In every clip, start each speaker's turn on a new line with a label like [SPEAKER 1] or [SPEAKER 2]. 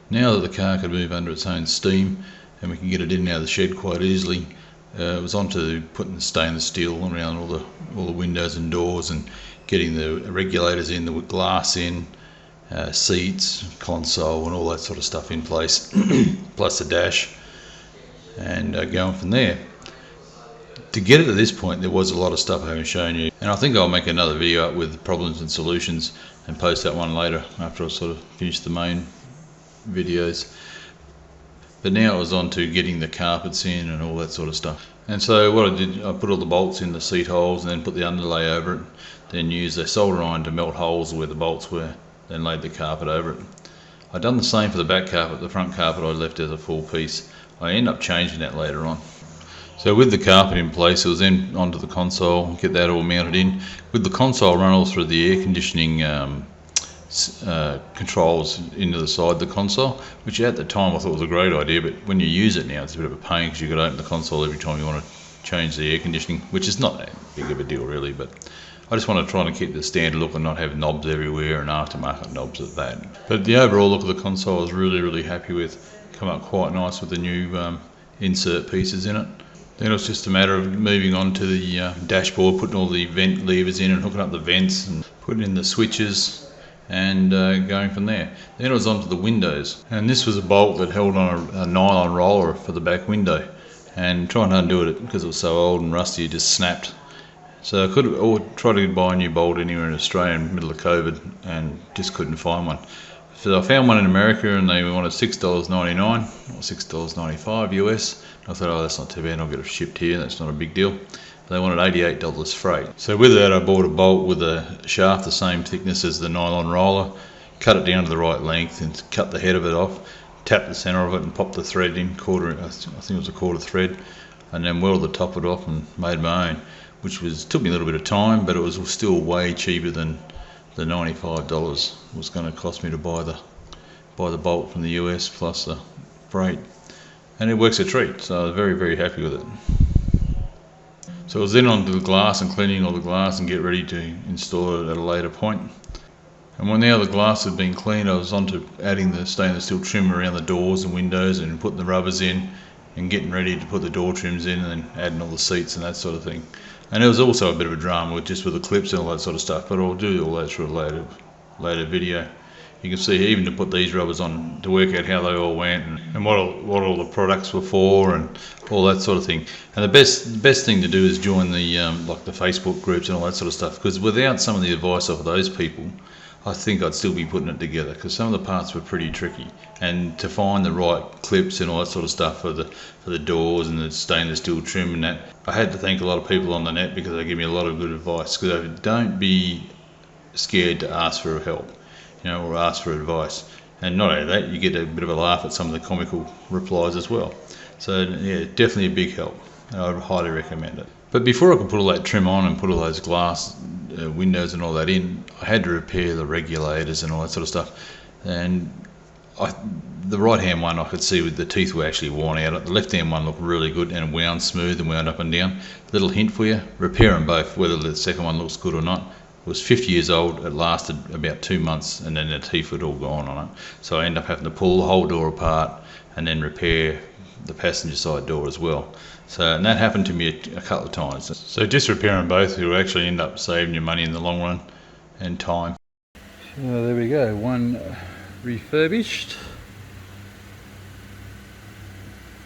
[SPEAKER 1] Now that the car could move under its own steam and we can get it in and out of the shed quite easily, it was on to putting the stainless steel around all the windows and doors and getting the regulators in, the glass in, seats, console and all that sort of stuff in place, plus the dash, and going from there. To get it to this point, there was a lot of stuff I haven't shown you, and I think I'll make another video up with problems and solutions and post that one later after I sort of finish the main videos. But now it was on to getting the carpets in and all that sort of stuff. And so what I did, I put all the bolts in the seat holes and then put the underlay over it, then used a solder iron to melt holes where the bolts were, then laid the carpet over it. I'd done the same for the back carpet. The front carpet I left as a full piece. I ended up changing that later on. So with the carpet in place, it was then onto the console, get that all mounted in. With the console run all through the air conditioning controls into the side of the console, which at the time I thought was a great idea, but when you use it now it's a bit of a pain because you've got to open the console every time you want to change the air conditioning, which is not that big of a deal really, but I just want to try and keep the standard look and not have knobs everywhere and aftermarket knobs at that. But the overall look of the console I was really happy with. Come up quite nice with the new insert pieces in it. Then it was just a matter of moving on to the dashboard, putting all the vent levers in and hooking up the vents and putting in the switches and going from there. Then it was onto the windows, and this was a bolt that held on a nylon roller for the back window, and trying to undo it because it was so old and rusty it just snapped. So I could have tried to buy a new bolt anywhere in Australia in the middle of COVID and just couldn't find one. So I found one in America and they wanted $6.99 or $6.95 US. I thought, oh, that's not too bad, I'll get it shipped here, that's not a big deal. They wanted $88 freight. So with that I bought a bolt with a shaft the same thickness as the nylon roller, cut it down to the right length and cut the head of it off, tapped the centre of it and popped the thread in, I think it was a quarter thread, and then welded the top of it off and made my own, which took me a little bit of time, but it was still way cheaper than the $95 was going to cost me to buy the bolt from the US plus the freight. And it works a treat, so I was very happy with it. So I was then on to the glass and cleaning all the glass and get ready to install it at a later point. And when now the glass had been cleaned, I was on to adding the stainless steel trim around the doors and windows and putting the rubbers in and getting ready to put the door trims in and then adding all the seats and that sort of thing. And there was also a bit of a drama with the clips and all that sort of stuff, but I'll do all that through a later video. You can see even to put these rubbers on to work out how they all went and what all the products were for and all that sort of thing. And the best thing to do is join the like the Facebook groups and all that sort of stuff, because without some of the advice of those people, I think I'd still be putting it together, because some of the parts were pretty tricky, and to find the right clips and all that sort of stuff for the doors and the stainless steel trim and that, I had to thank a lot of people on the net because they give me a lot of good advice. Because don't be scared to ask for help, or ask for advice. And not only that, you get a bit of a laugh at some of the comical replies as well. So yeah, definitely a big help, and I would highly recommend it. But before I could put all that trim on and put all those glass windows and all that in, I had to repair the regulators and all that sort of stuff. And the right hand one I could see with the teeth were actually worn out. The left hand one looked really good and wound smooth and wound up and down. Little hint for you, repair them both, whether the second one looks good or not. It was 50 years old, it lasted about 2 months, and then the teeth were all gone on it. So I ended up having to pull the whole door apart and then repair the passenger side door as well. So, and that happened to me a couple of times. So just repairing both will actually end up saving you money in the long run and time. So there we go, one refurbished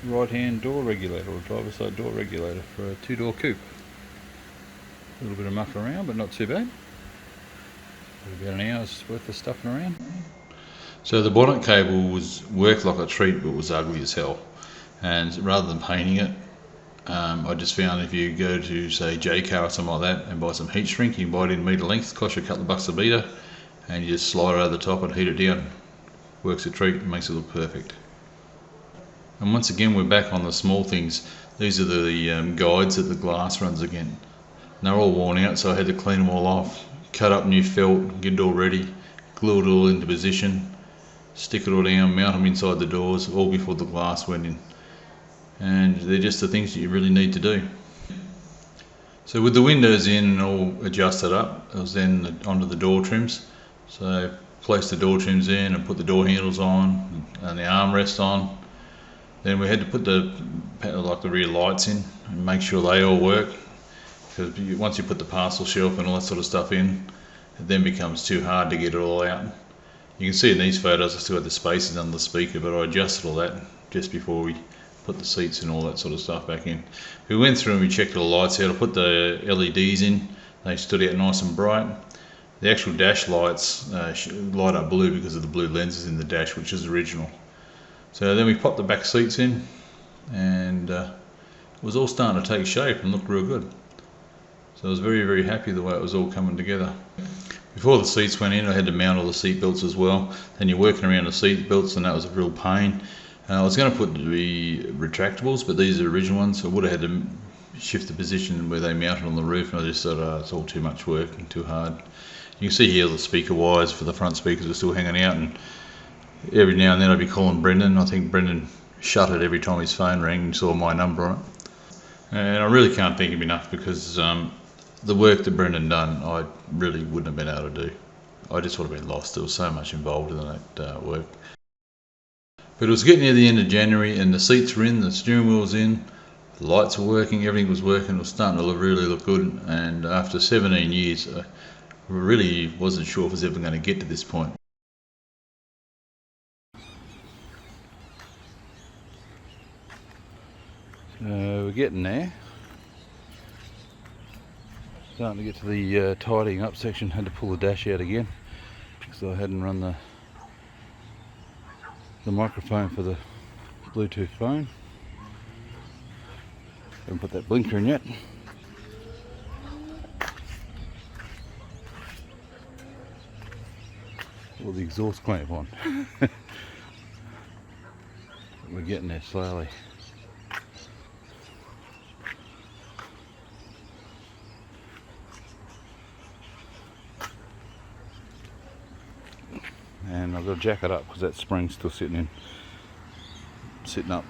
[SPEAKER 1] right hand door regulator, or driver's side door regulator for a 2-door coupe. A little bit of mucking around, but not too bad. About an hour's worth of stuffing around. So the bonnet cable worked like a treat, but was ugly as hell. And rather than painting it, I just found if you go to say J-Car or something like that and buy some heat shrink, you can buy it in a metre length, cost you a couple of bucks a metre, and you just slide it over the top and heat it down. Works a treat and makes it look perfect. And once again we're back on the small things. These are the guides that the glass runs again. And they're all worn out, so I had to clean them all off, cut up new felt, get it all ready, glue it all into position, stick it all down, mount them inside the doors, all before the glass went in. And they're just the things that you really need to do. So with the windows in and all adjusted up, I was then onto the door trims. So placed the door trims in and put the door handles on and the armrest on. Then we had to put the rear lights in and make sure they all work, because once you put the parcel shelf and all that sort of stuff in, it then becomes too hard to get it all out. You can see in these photos I still had the spaces under the speaker, but I adjusted all that just before we put the seats and all that sort of stuff back in. We went through and we checked all the lights out. I put the LEDs in, they stood out nice and bright. The actual dash lights light up blue because of the blue lenses in the dash, which is original. So then we popped the back seats in, and it was all starting to take shape and look real good. So I was very, very happy the way it was all coming together. Before the seats went in, I had to mount all the seat belts as well. Then you're working around the seat belts, and that was a real pain. I was going to put the retractables, but these are original ones, so I would have had to shift the position where they mounted on the roof, and I just thought it's all too much work and too hard. You can see here the speaker wires for the front speakers are still hanging out, and every now and then I'd be calling Brendan. I think Brendan shut it every time his phone rang and saw my number on it. And I really can't thank him enough, because the work that Brendan done, I really wouldn't have been able to do. I just would have been lost. There was so much involved in that work. But it was getting near the end of January, and the seats were in, the steering wheel was in, the lights were working, everything was working. It was starting to really look good. And after 17 years, I really wasn't sure if I was ever going to get to this point. We're getting there. Starting to get to the tidying up section. Had to pull the dash out again because I hadn't run the microphone for the Bluetooth phone. Haven't put that blinker in yet. Or the exhaust clamp on. We're getting there slowly. And I've got to jack it up because that spring's still sitting up.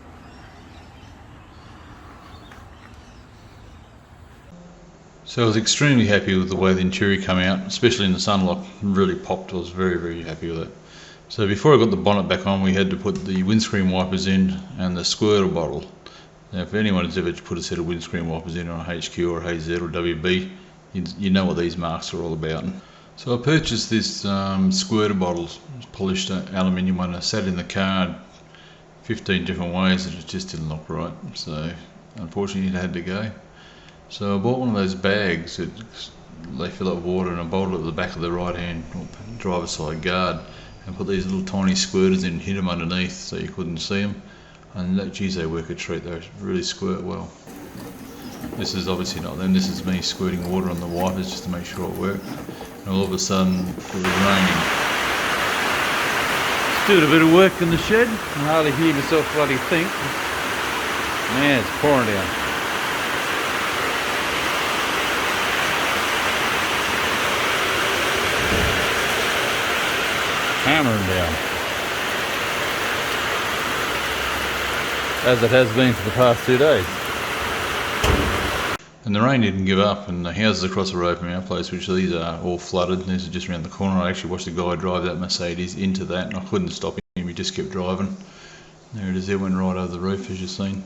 [SPEAKER 1] So I was extremely happy with the way the interior came out, especially in the sunlock. Really popped. I was very, very happy with it. So before I got the bonnet back on, we had to put the windscreen wipers in and the squirter bottle. Now, if anyone has ever put a set of windscreen wipers in on a HQ or a HZ or WB, you know what these marks are all about. So I purchased this squirter bottle, polished aluminium one. I sat in the car 15 different ways and it just didn't look right. So unfortunately it had to go. So I bought one of those bags that they fill up with water, and I bolted it to the back of the right hand driver's side guard and put these little tiny squirters in and hid them underneath so you couldn't see them. And geez, they work a treat. They really squirt well. This is obviously not them. This is me squirting water on the wipers just to make sure it worked. And all of a sudden it was raining. Doing a bit of work in the shed. I can hardly hear myself bloody think. Man, it's pouring down. Hammering down. As it has been for the past 2 days. And the rain didn't give up, and the houses across the road from our place, which these are all flooded, and this is just around the corner. I actually watched a guy drive that Mercedes into that, and I couldn't stop him, he just kept driving. There it is, it went right over the roof, as you've seen.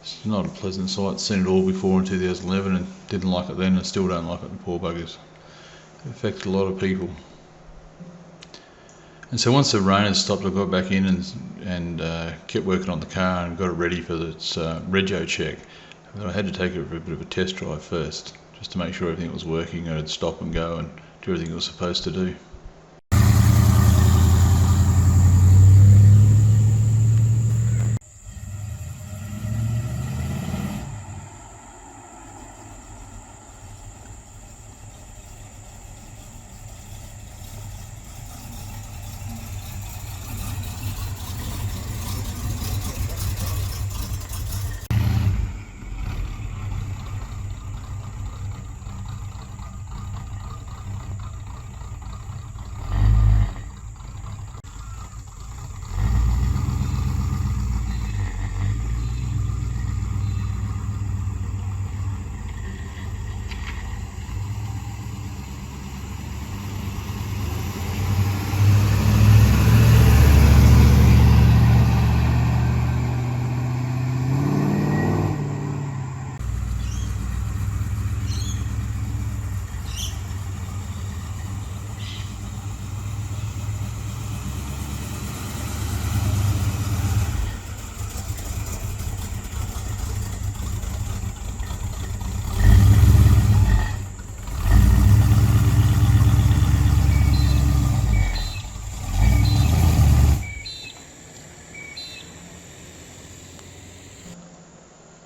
[SPEAKER 1] It's not a pleasant sight. Seen it all before in 2011 and didn't like it then, and still don't like it, the poor buggers. It affected a lot of people. And so once the rain had stopped, I got back in and kept working on the car and got it ready for its Rego check. But I had to take it for a bit of a test drive first, just to make sure everything was working. I'd stop and go and do everything it was supposed to do.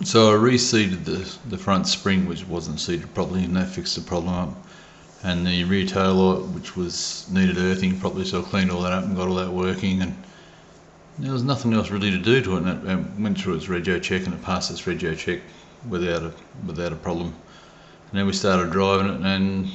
[SPEAKER 1] So I reseated the front spring, which wasn't seated properly, and that fixed the problem up. And the rear tail light, which was needed earthing properly, so I cleaned all that up and got all that working, and there was nothing else really to do to it, and it went through its Rego check and it passed its Rego check without a problem. And then we started driving it, and